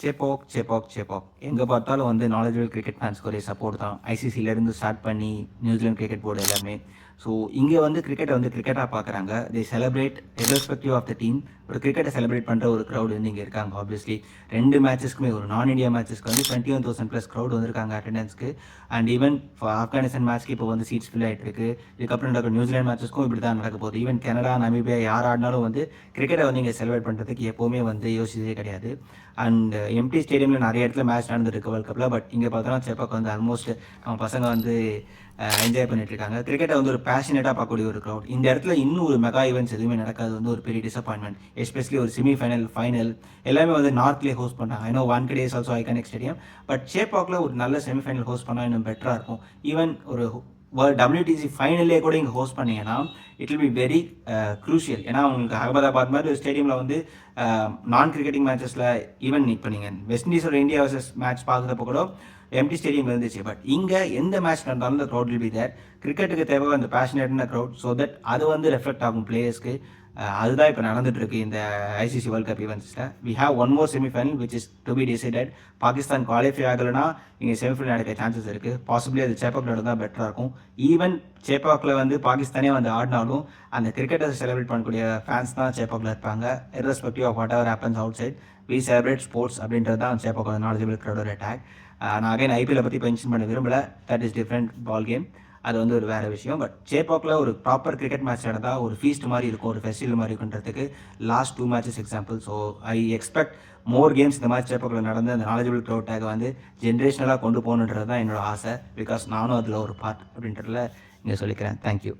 சேப்பாக் எங்கே பார்த்தாலும் வந்து நாலேஜபிள் கிரிக்கெட் ஃபேன்ஸ்க்கு ஒரே சப்போர்ட் தான். ஐசிசிலேருந்து ஸ்டார்ட் பண்ணி நியூசிலாந்து கிரிக்கெட் போர்டு எல்லாமே. ஸோ இங்கே வந்து கிரிக்கெட்டை வந்து கிரிக்கெட்டாக பார்க்குறாங்க. They celebrate irrespective of the team. ஒரு கிரிக்கெட்டை செலிப்ரேட் பண்ணுற ஒரு க்ரௌட் வந்து இங்கே இருக்காங்க. ஆப்வியஸ்லி 2 மேட்சஸ்க்குமே ஒரு நான் இந்தியா மேட்சஸ்க்கு வந்து 21,000+ க்ரௌட் வந்திருக்காங்க அட்டண்டன்ஸ்க்கு. அண்ட் ஈவன் ஆப்கானிஸ்தான் மேட்ச்க்கு இப்போ வந்து சீட்ஸ் ஃபில் ஆகிட்டு இருக்கு. இதுக்கப்புறம் நடக்கிற நியூசிலாந்து மேட்சஸ்க்கும் இப்படி தான் நடக்க போகுது. ஈவன் கனடா, நமீபியா யார் ஆடினாலும் வந்து கிரிக்கெட்டை வந்து இங்கே செலிப்ரேட் பண்ணுறதுக்கு எப்போவுமே வந்து யோசிச்சதே கிடையாது. அண்ட் எம்டி ஸ்டேடியமில் நிறைய இடத்துல மேட்ச் நடந்துருக்கு வேர்ல்ட் கப்பில். பட் இங்கே பார்த்தோன்னா சேப்பாக் வந்து ஆல்மோஸ்ட் நம்ம பசங்க வந்து என்ஜாய் பண்ணிட்டு இருக்காங்க. கிரிக்கெட்டை வந்து ஒரு பேஷனேட்டாக பார்க்கக்கூடிய ஒரு க்ரௌட். இந்த இடத்துல இன்னும் ஒரு மெகா ஈவெண்ட்ஸ் எதுவுமே நடக்காது வந்து ஒரு பெரிய டிசப்பாயின்மெண்ட். எஸ்பெஷலி ஒரு செமிஃபைனல், ஃபைனல் எல்லாமே வந்து நார்த்லேயே ஹோஸ்ட் பண்ணாங்க. I know Wankhede is also iconic stadium. But சேப்பாக்கில் ஒரு நல்ல செமிஃபைனல் ஹோஸ்ட் பண்ணால் இன்னும் பெட்டராக இருக்கும். ஈவன் ஒரு WTC ஃபைனலே கூட இங்கே ஹோஸ்ட் பண்ணீங்கன்னா it will be very crucial. ஏன்னா உங்களுக்கு அகமதாபாத் மாதிரி ஒரு ஸ்டேடியமில் வந்து நான் கிரிக்கெட்டிங் மேட்சஸில் ஈவன் இப்போ நீங்கள் வெஸ்ட் இண்டீஸோட இந்தியா வர்சஸ் மேட்ச் பார்க்குறப்ப கூட எம்டி ஸ்டேடியம் இருந்துச்சு. பட் இங்கே எந்த மேட்ச் நடந்தாலும் இந்த க்ரௌட் வில் பி தேர். கிரிக்கெட்டுக்கு தேவை அந்த பேஷனேட்டான க்ரௌட். ஸோ தட் அது வந்து ரெஃப்ளெக்ட் ஆகும் பிளேயர்ஸ்க்கு. அதுதான் இப்போ நடந்துட்டுருக்கு இந்த ஐசிசி வேர்ல்ட் கப் ஈவெண்ட்ஸில். We have one more semifinal which is to be decided. Pakistan qualify ஆகலைன்னா இங்கே செமிஃபைனல் நடக்க சான்சஸ் இருக்குது. பாசிபிளி அது சேப்பாக்கில் நடந்தால் பெட்டராக இருக்கும். ஈவன் சேப்பாக்கில் வந்து பாகிஸ்தானே வந்து ஆடினாலும் அந்த கிரிக்கெட்டை செலிப்ரேட் பண்ணக்கூடிய ஃபேன்ஸ் தான் சேப்பாக்கில் இருப்பாங்க. irrespective of whatever happens outside, we celebrate sports அப்படின்றது தான் சேப்பாக்கோட நாலேஜபிள் க்ரௌடோட அட்டாக். நான் அகைன் ஐபிஎல் பற்றி மென்ஷன் பண்ண விரும்பலை. That is different ball game. அது வந்து ஒரு வேறு விஷயம். பட் சேப்பாக்கில் ஒரு ப்ராப்பர் கிரிக்கெட் மேட்ச் நடந்தால் ஒரு ஃபீஸ்ட் மாதிரி இருக்கும், ஒரு ஃபெஸ்டிவல் மாதிரி இருக்குன்றதுக்கு last 2 matches example. So I expect more games இந்த மாதிரி சேப்பாக்கில் நடந்து அந்த நாலேஜபிள் க்ரௌட் டேக் வந்து ஜென்ரேஷனலாக கொண்டு போகணுன்றது தான் என்னோட ஆசை. பிகாஸ் நானும் அதில் ஒரு பார்ட் அப்படின்றதுல இங்கே சொல்லிக்கிறேன். தேங்க்யூ.